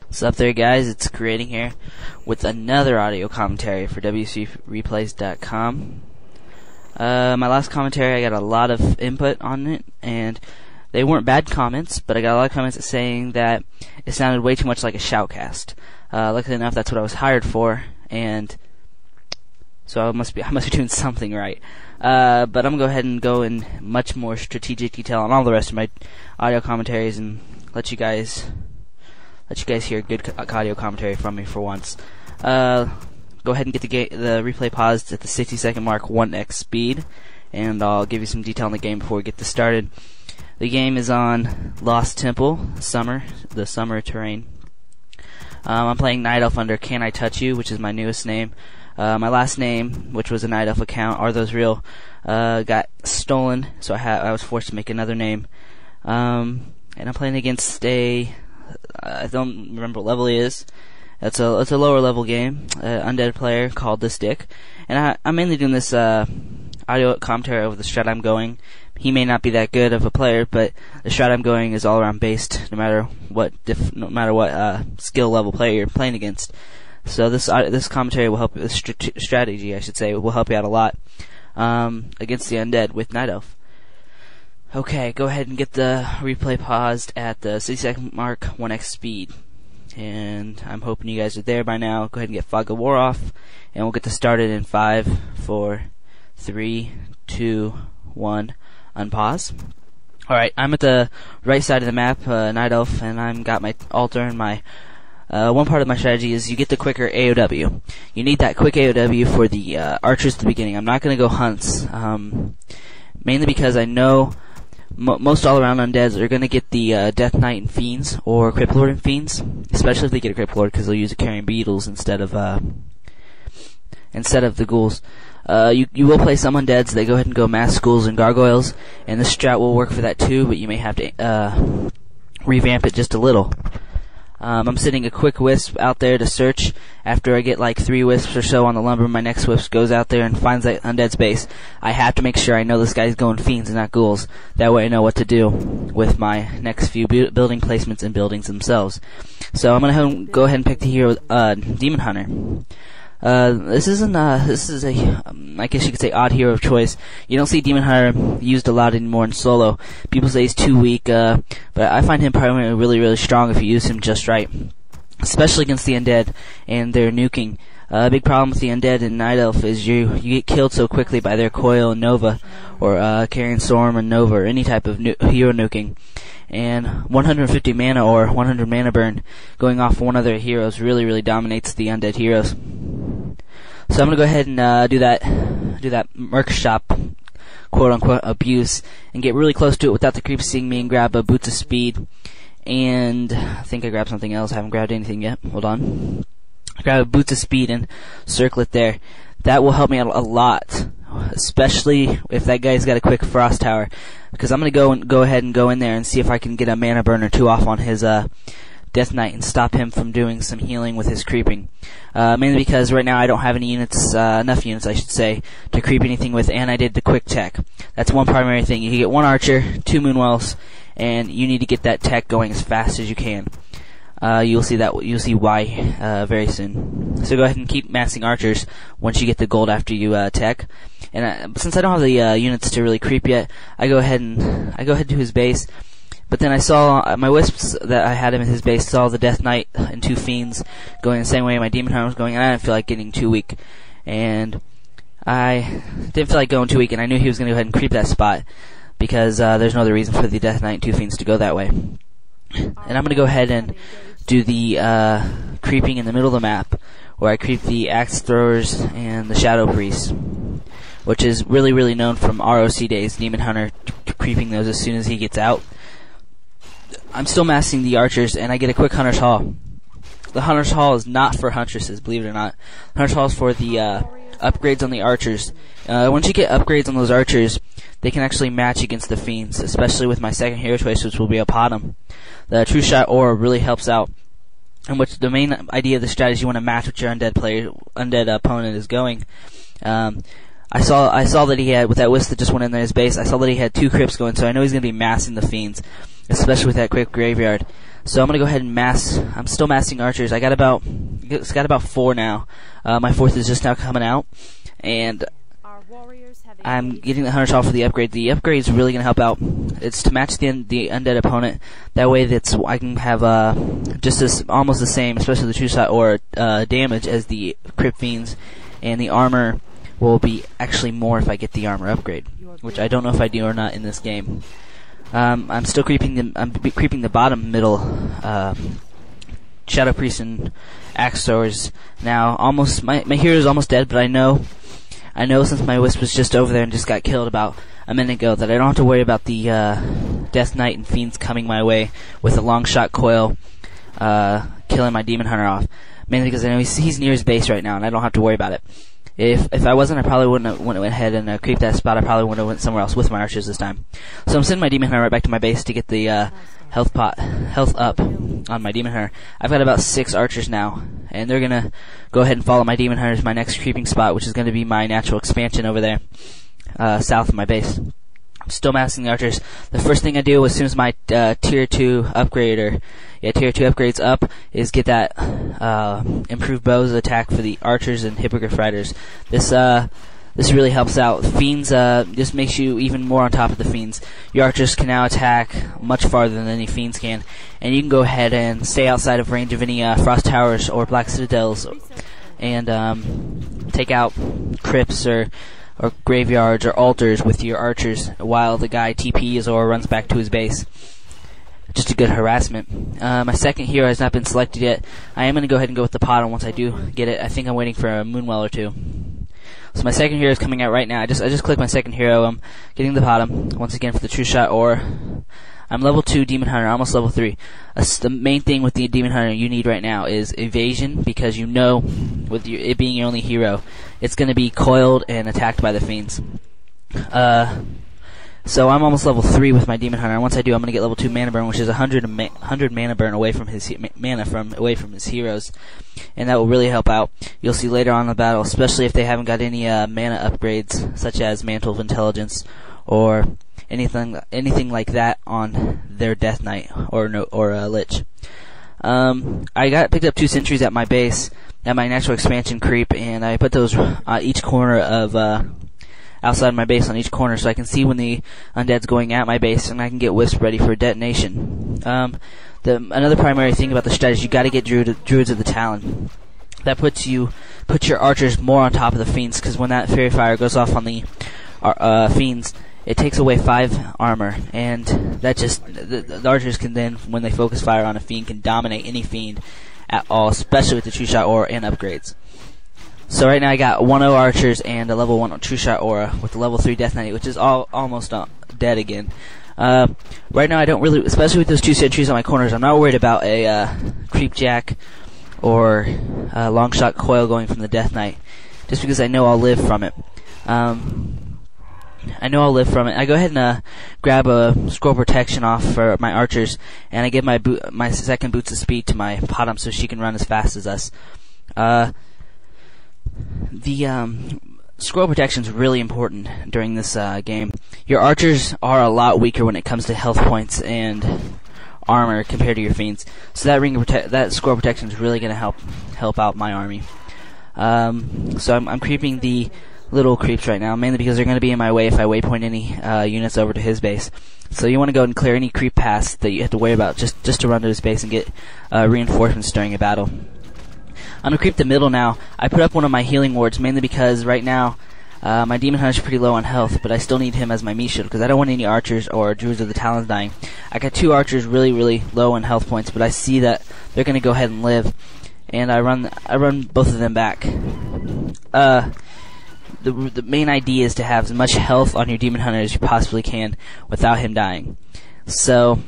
What's up there, guys? It's Creating here with another audio commentary for WCReplays.com. My last commentary, I got a lot of input on it, and they weren't bad comments, but I got a lot of comments saying that it sounded way too much like a shoutcast. Luckily enough, that's what I was hired for, and so I must be doing something right. But I'm gonna go ahead and go in much more strategic detail on all the rest of my audio commentaries and let you guys hear good audio commentary from me for once. Go ahead and get the replay paused at the 60-second mark, 1x speed, and I'll give you some detail on the game before we get this started. The game is on Lost Temple, the summer terrain. I'm playing Night Elf under Can I Touch You, which is my newest name. My last name, which was a Night Elf account, Are Those Real, got stolen, so I was forced to make another name. And I'm playing against I don't remember what level he is. It's a lower level game, undead player called This Dick, and I'm mainly doing this audio commentary over the strat I'm going. He may not be that good of a player, but the strat I'm going is all around based, no matter what skill level player you're playing against. So this commentary will help. This strategy, I should say, will help you out a lot against the undead with Night Elf. Okay, go ahead and get the replay paused at the 60-second mark, 1x speed. And I'm hoping you guys are there by now. Go ahead and get Fog of War off, and we'll get this started in 5, 4, 3, 2, 1, unpause. Alright, I'm at the right side of the map, Night Elf, and I've got my altar and my one part of my strategy is you get the quicker AOW. You need that quick AOW for the archers at the beginning. I'm not going to go hunts, mainly because I know most all-around undeads are going to get the Death Knight and Fiends, or Crypt Lord and Fiends, especially if they get a Crypt Lord, because they'll use a carrying beetles instead of the ghouls. You will play some undeads. They go ahead and go mass ghouls and gargoyles, and this strat will work for that too, but you may have to revamp it just a little. I'm sending a quick wisp out there to search. After I get like 3 wisps or so on the lumber, my next wisp goes out there and finds that undead's base. I have to make sure I know this guy's going fiends and not ghouls. That way I know what to do with my next few building placements and buildings themselves. So I'm gonna go ahead and pick the hero, Demon Hunter. This is a, I guess you could say, odd hero of choice. You don't see Demon Hunter used a lot anymore in solo. People say he's too weak, but I find him primarily really, really strong if you use him just right. Especially against the undead and their nuking. A big problem with the undead in Night Elf is you get killed so quickly by their Coil and Nova, or Carrion Storm and Nova, or any type of hero nuking. And 150 mana or 100 mana burn going off one of their heroes really, really dominates the undead heroes. So I'm gonna go ahead and do that merc shop, quote unquote, abuse, and get really close to it without the creeps seeing me, and grab a Boots of Speed. And I think I grabbed something else. I haven't grabbed anything yet. Hold on. Grab a Boots of Speed and circle it there. That will help me out a lot, especially if that guy's got a quick frost tower, because I'm gonna go ahead and go in there and see if I can get a mana burn or 2 off on his Death Knight and stop him from doing some healing with his creeping. Mainly because right now I don't have any units, enough units I should say, to creep anything with, and I did the quick tech. That's one primary thing. You can get 1 archer, 2 moonwells, and you need to get that tech going as fast as you can. You'll see why very soon. So go ahead and keep massing archers once you get the gold after you tech. And since I don't have the units to really creep yet, I go ahead to his base. But then I saw my wisps that I had him in his base saw the Death Knight and 2 fiends going the same way my Demon Hunter was going, and I didn't feel like getting too weak. And I didn't feel like going too weak, and I knew he was going to go ahead and creep that spot because there's no other reason for the Death Knight and 2 fiends to go that way. And I'm going to go ahead and do the creeping in the middle of the map, where I creep the axe throwers and the shadow priests, which is really, really known from ROC days. Demon Hunter creeping those as soon as he gets out. I'm still massing the archers, and I get a quick Hunter's Hall. The Hunter's Hall is not for huntresses, believe it or not. Hunter's Hall is for the upgrades on the archers. Once you get upgrades on those archers, they can actually match against the fiends, especially with my second hero choice, which will be a potm. The True Shot Aura really helps out, in which the main idea of the strategy, you want to match what your undead opponent is going. I saw that he had, with that wisp that just went in there his base, I saw that he had 2 crypts going, so I know he's going to be massing the fiends, especially with that quick graveyard. So I'm gonna go ahead and mass. I'm still massing archers. It's got about 4 now. My 4th is just now coming out, and I'm getting the hunters off for the upgrade. The upgrade is really gonna help out. It's to match the undead opponent. That way, I can have almost the same, especially the true shot or damage as the crypt fiends, and the armor will be actually more if I get the armor upgrade, which I don't know if I do or not in this game. I'm still creeping the bottom middle Shadow Priest and Axe Throwers now. Almost my hero's almost dead, but I know since my wisp was just over there and just got killed about a minute ago that I don't have to worry about the Death Knight and Fiends coming my way with a long shot coil killing my Demon Hunter off. Mainly because I know he's near his base right now and I don't have to worry about it. If I wasn't, I probably wouldn't have went ahead and creeped that spot. I probably would have went somewhere else with my archers this time. So I'm sending my Demon Hunter right back to my base to get the health up on my Demon Hunter. I've got about 6 archers now, and they're gonna go ahead and follow my Demon Hunter to my next creeping spot, which is gonna be my natural expansion over there, south of my base. I'm still massing the archers. The first thing I do as soon as my tier 2 upgrades up is get that improved bows attack for the archers and hippogriff riders. This really helps out. Fiends just makes you even more on top of the fiends. Your archers can now attack much farther than any fiends can, and you can go ahead and stay outside of range of any frost towers or black citadels, and take out crypts or graveyards or altars with your archers while the guy TPs or runs back to his base. Just a good harassment. My second hero has not been selected yet. I am going to go ahead and go with the potm once I do get it. I think I'm waiting for a Moonwell or 2. So my second hero is coming out right now. I just clicked my second hero. I'm getting the potm once again for the true shot, or I'm level 2 Demon Hunter, almost level 3. The main thing with the Demon Hunter you need right now is evasion, because with it being your only hero, it's going to be coiled and attacked by the fiends. So I'm almost level 3 with my Demon Hunter, and once I do, I'm going to get level 2 mana burn, which is 100 mana burn away from his his heroes, and that will really help out. You'll see later on in the battle, especially if they haven't got any mana upgrades, such as Mantle of Intelligence or anything like that on their Death Knight or Lich. I picked up 2 sentries at my base at my natural expansion creep, and I put those each corner of outside my base on each corner, so I can see when the undead's going at my base, and I can get wisp ready for detonation. Another primary thing about the strat is you got to get druids of the Talon. That puts your archers more on top of the fiends, because when that fairy fire goes off on the fiends, it takes away 5 armor, and that the archers can then, when they focus fire on a fiend, can dominate any fiend at all, especially with the true shot aura and upgrades. So right now I got 1-0 archers and a level 1 true shot aura with the level 3 Death Knight, which is almost dead again. Right now I don't really, especially with those 2 sentries on my corners, I'm not worried about a creep jack or a long shot coil going from the Death Knight, just because I know I'll live from it. I go ahead and grab a scroll protection off for my archers, and I give my second boots of speed to my potm so she can run as fast as us. The scroll protection is really important during this game. Your archers are a lot weaker when it comes to health points and armor compared to your fiends, so that scroll protection is really going to help out my army. So I'm creeping the little creeps right now, mainly because they're going to be in my way if I waypoint any units over to his base. So you want to go and clear any creep paths that you have to worry about just to run to his base and get reinforcements during a battle. I'm going to creep the middle now. I put up one of my healing wards, mainly because right now my Demon Hunter is pretty low on health, but I still need him as my meat shield, because I don't want any archers or druids of the Talons dying. I got 2 archers really low on health points, but I see that they're going to go ahead and live, and I run both of them back. The main idea is to have as much health on your Demon Hunter as you possibly can without him dying. So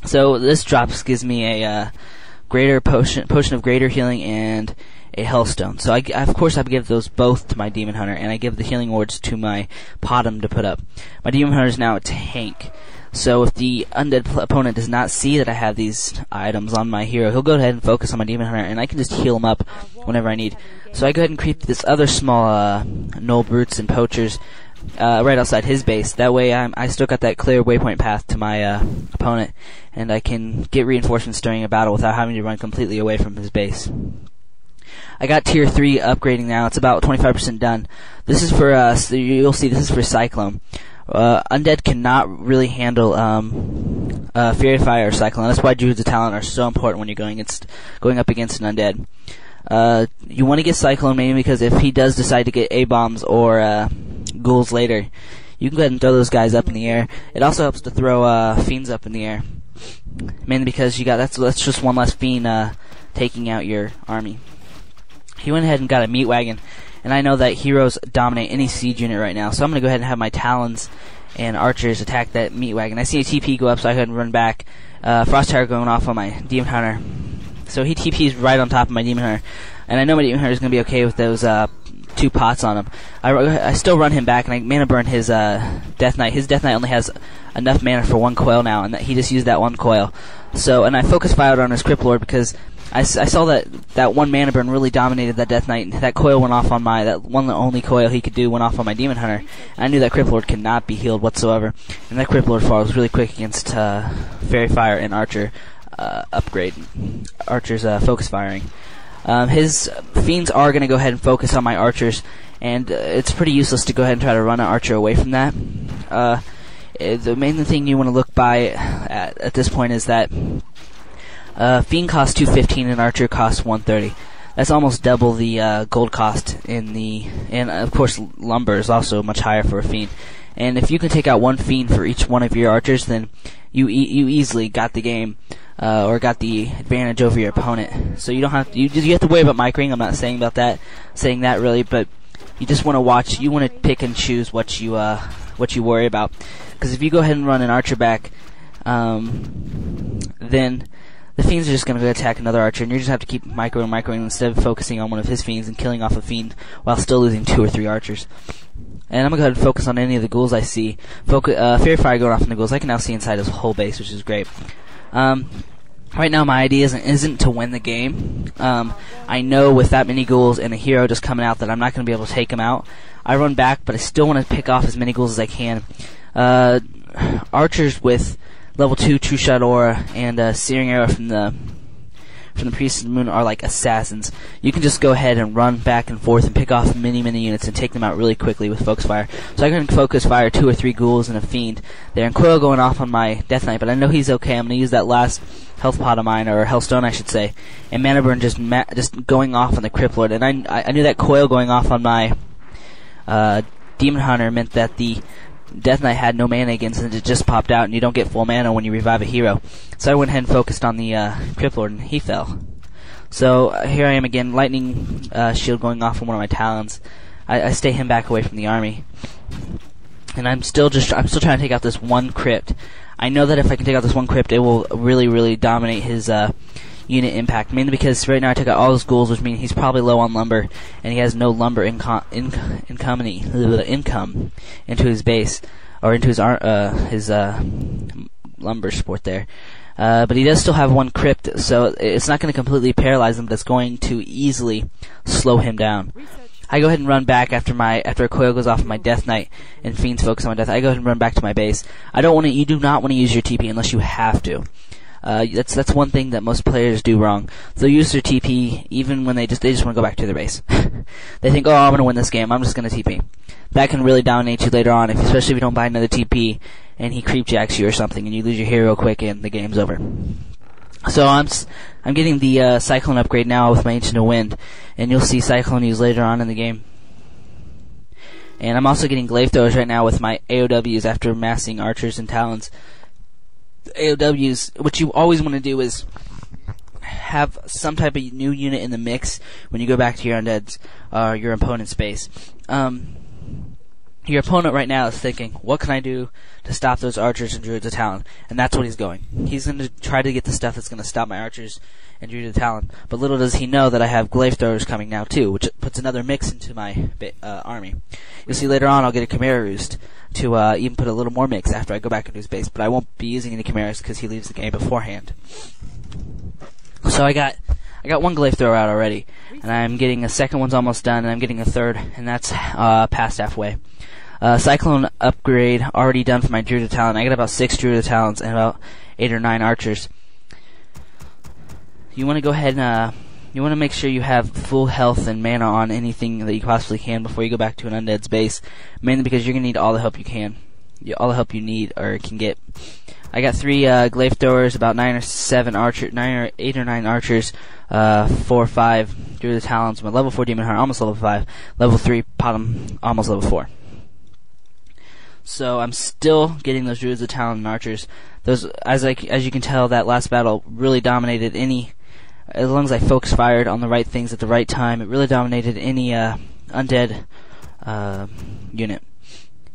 this drops gives me a greater potion of greater healing and a Hellstone. So I of course I give those both to my Demon Hunter, and I give the healing wards to my potm to put up. My Demon Hunter is now a tank. So if the undead opponent does not see that I have these items on my hero, he'll go ahead and focus on my Demon Hunter, and I can just heal him up whenever I need. So I go ahead and creep this other small gnoll brutes and poachers right outside his base. That way I still got that clear waypoint path to my opponent, and I can get reinforcements during a battle without having to run completely away from his base. I got tier 3 upgrading now. It's about 25% done. This is for so you'll see this is for Cyclone. Undead cannot really handle Fury Fire or Cyclone. That's why Druids of Talent are so important when you're going up against an Undead. You want to get Cyclone mainly because if he does decide to get A-bombs or ghouls later, you can go ahead and throw those guys up in the air. It also helps to throw fiends up in the air, mainly because you got that's just one less fiend taking out your army. He went ahead and got a meat wagon, and I know that heroes dominate any siege unit right now, so I'm going to go ahead and have my talons and archers attack that meat wagon. I see a TP go up, so I go ahead and run back. Frost Tower going off on my Demon Hunter. So he TP's right on top of my Demon Hunter, and I know my Demon Hunter is going to be okay with those 2 pots on him. I still run him back, and I mana burn his Death Knight. His Death Knight only has enough mana for 1 coil now, and he just used that 1 coil. So, and I focus fired on his Crypt Lord because I saw that 1 mana burn really dominated that Death Knight, and that coil went off on that one only coil he could do went off on my Demon Hunter. And I knew that Crypt Lord cannot be healed whatsoever, and that Crypt Lord falls really quick against Fairy Fire and Archer upgrade. Archer's focus firing. His fiends are going to go ahead and focus on my archers, and it's pretty useless to go ahead and try to run an archer away from that. The main thing you want to look by at this point is that fiend costs 215 and archer costs 130. That's almost double the gold cost and of course lumber is also much higher for a fiend. And if you can take out 1 fiend for each one of your archers, then you easily got the game. Or got the advantage over your opponent. So you don't have to, you have to worry about micring. I'm not saying that really, but you just want to watch. You want to pick and choose what you worry about. Because if you go ahead and run an archer back, then the fiends are just going to go attack another archer, and you just have to keep microing instead of focusing on one of his fiends and killing off a fiend while still losing 2 or 3 archers. And I'm going to go ahead and focus on any of the ghouls I see. Fairy Fire going off on the ghouls. I can now see inside his whole base, which is great. Right now my idea isn't to win the game. I know with that many ghouls and a hero just coming out that I'm not going to be able to take him out. I run back, but I still want to pick off as many ghouls as I can. Archers with level 2 True Shot Aura and Searing Arrow from the Priest of the Moon are like assassins. You can just go ahead and run back and forth and pick off many units and take them out really quickly with Focus Fire. So I can Focus Fire 2 or 3 ghouls and a fiend there, and coil going off on my Death Knight, but I know he's okay. I'm going to use that last health pot of mine, or Hellstone I should say, and Mana Burn just going off on the Crypt Lord. And I knew that coil going off on my Demon Hunter meant that the Death Knight had no mana against it, and it just popped out, and you don't get full mana when you revive a hero. So I went ahead and focused on the Crypt Lord, and he fell. So here I am again, lightning shield going off on one of my talons. I stay him back away from the army, and I'm still trying to take out this 1 crypt. I know that if I can take out this 1 crypt, it will really dominate his unit impact, mainly because right now I took out all his ghouls, which means he's probably low on lumber, and he has no lumber income into his base, or into his lumber support there. But he does still have 1 crypt, so it's not going to completely paralyze him, but it's going to easily slow him down. I go ahead and run back after a coil goes off of my Death Knight and fiends focus on my Death. I go ahead and run back to my base. You do not want to use your TP unless you have to. That's one thing that most players do wrong. They'll use their TP even when they just want to go back to their base. They think, oh, I'm going to win this game, I'm just going to TP. That can really dominate you later on, especially if you don't buy another TP and he creepjacks you or something and you lose your hero quick and the game's over. So I'm getting the Cyclone upgrade now with my Ancient of Wind, and you'll see Cyclone use later on in the game. And I'm also getting Glaive Throwers right now with my AOWs after massing Archers and Talons. AOWs, what you always want to do is have some type of new unit in the mix when you go back to your undeads, your opponent's base. Your opponent right now is thinking, what can I do to stop those archers and druids of Talon? And that's what he's going. He's going to try to get the stuff that's going to stop my archers and druids of Talon. But little does he know that I have glaive throwers coming now too, which puts another mix into my army. You'll see later on I'll get a Chimera Roost to even put a little more mix after I go back into his base. But I won't be using any Chimeras because he leaves the game beforehand. So I got 1 glaive thrower out already, and I'm getting a second one's almost done, and I'm getting a third, and that's past halfway. Cyclone upgrade already done for my Druid of Talent. I got about 6 Druid of Talents and about 8 or 9 archers. You want to go ahead and you want to make sure you have full health and mana on anything that you possibly can before you go back to an undead's base, mainly because you're going to need all the help you can. All the help you need or can get. I got 3 glaive throwers, about 9 or 8 or 9 archers, 4 or 5 Druid of Talents, my level 4 Demon Hunter, almost level 5, level 3 Potm, almost level 4. So I'm still getting those Druids of Talent and archers. Those, as you can tell, that last battle really dominated any. As long as I focus fired on the right things at the right time, it really dominated any undead unit.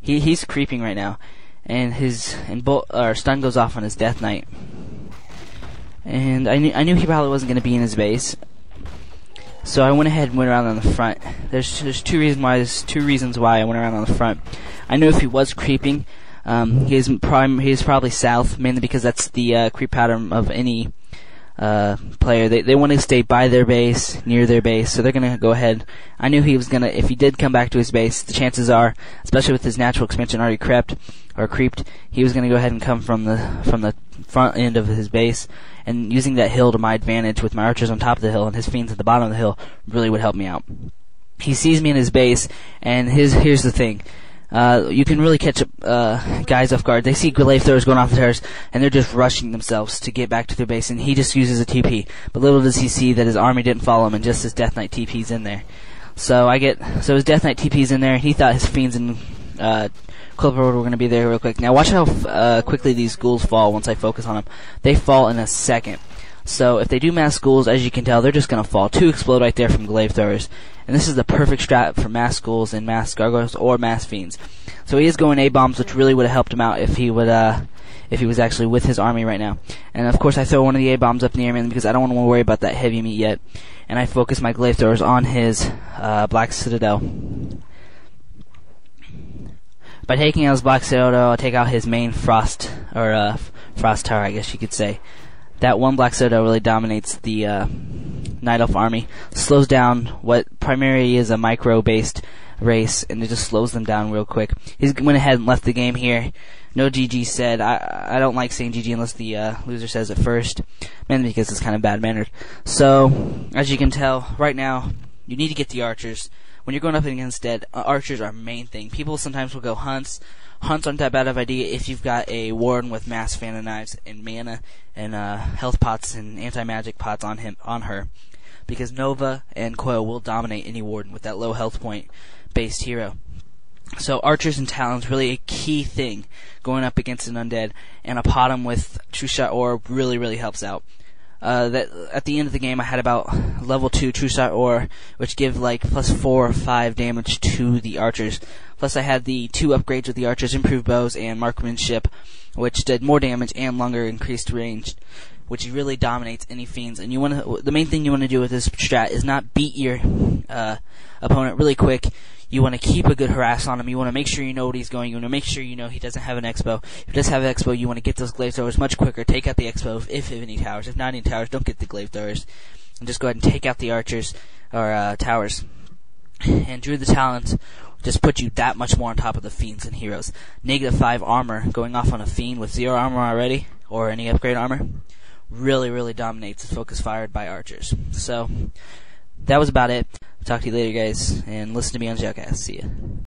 He's creeping right now, and stun goes off on his Death Knight. And I knew he probably wasn't going to be in his base, so I went ahead and went around on the front. There's two reasons why I went around on the front. I knew if he was creeping, he's probably south, mainly because that's the creep pattern of any player. They want to stay by their base, near their base, so they're going to go ahead. I knew he was going to, if he did come back to his base, the chances are, especially with his natural expansion already creeped, he was going to go ahead and come from the front end of his base, and using that hill to my advantage with my archers on top of the hill and his fiends at the bottom of the hill really would help me out. He sees me in his base, and here's the thing. You can really catch guys off guard. They see glaive throwers going off the towers, and they're just rushing themselves to get back to their base, and he just uses a TP. But little does he see that his army didn't follow him, and just his Death Knight TP's in there. So his Death Knight TP's in there, and he thought his fiends and Clipper were going to be there real quick. Now watch how quickly these ghouls fall once I focus on them. They fall in a second. So if they do mass ghouls, as you can tell, they're just going to fall. 2 explode right there from glaive throwers. And this is the perfect strat for mass ghouls and mass gargoyles or mass fiends. So he is going A-bombs, which really would have helped him out if he was actually with his army right now. And of course I throw one of the A-bombs up near him because I don't want to worry about that heavy meat yet. And I focus my glaive throwers on his Black Citadel. By taking out his Black Citadel, I take out his main Frost Tower, I guess you could say. That one Black Citadel really dominates the Night Elf army, slows down what primarily is a micro-based race, and it just slows them down real quick. He went ahead and left the game here. No GG said. I don't like saying GG unless the loser says it first, mainly because it's kind of bad-mannered. So, as you can tell, right now, you need to get the archers. When you're going up against dead, archers are main thing. People sometimes will go hunts. Hunts aren't that bad of an idea if you've got a warden with mass fan of knives and mana and health pots and anti-magic pots on her, because Nova and Coil will dominate any warden with that low health point based hero. So archers and talons really a key thing going up against an undead, and a potm with True Shot Orb really helps out. That at the end of the game I had about level 2 True Shot Orb, which give like plus 4 or 5 damage to the archers. Plus I had the 2 upgrades with the archers, improved bows and marksmanship, which did more damage and longer increased range, which really dominates any fiends. And the main thing you want to do with this strat is not beat your opponent really quick. You want to keep a good harass on him. You want to make sure you know what he's going. You want to make sure you know he doesn't have an expo. If he does have an expo, you want to get those glaive throwers much quicker. Take out the expo if any towers. If not any towers, don't get the glaive throwers. And just go ahead and take out the archers or towers. And Druid the Talent just put you that much more on top of the fiends and heroes. -5 armor going off on a fiend with 0 armor already, or any upgrade armor, really dominates the focus fired by archers. So that was about it. Talk to you later, guys, and listen to me on shoutcast. See ya.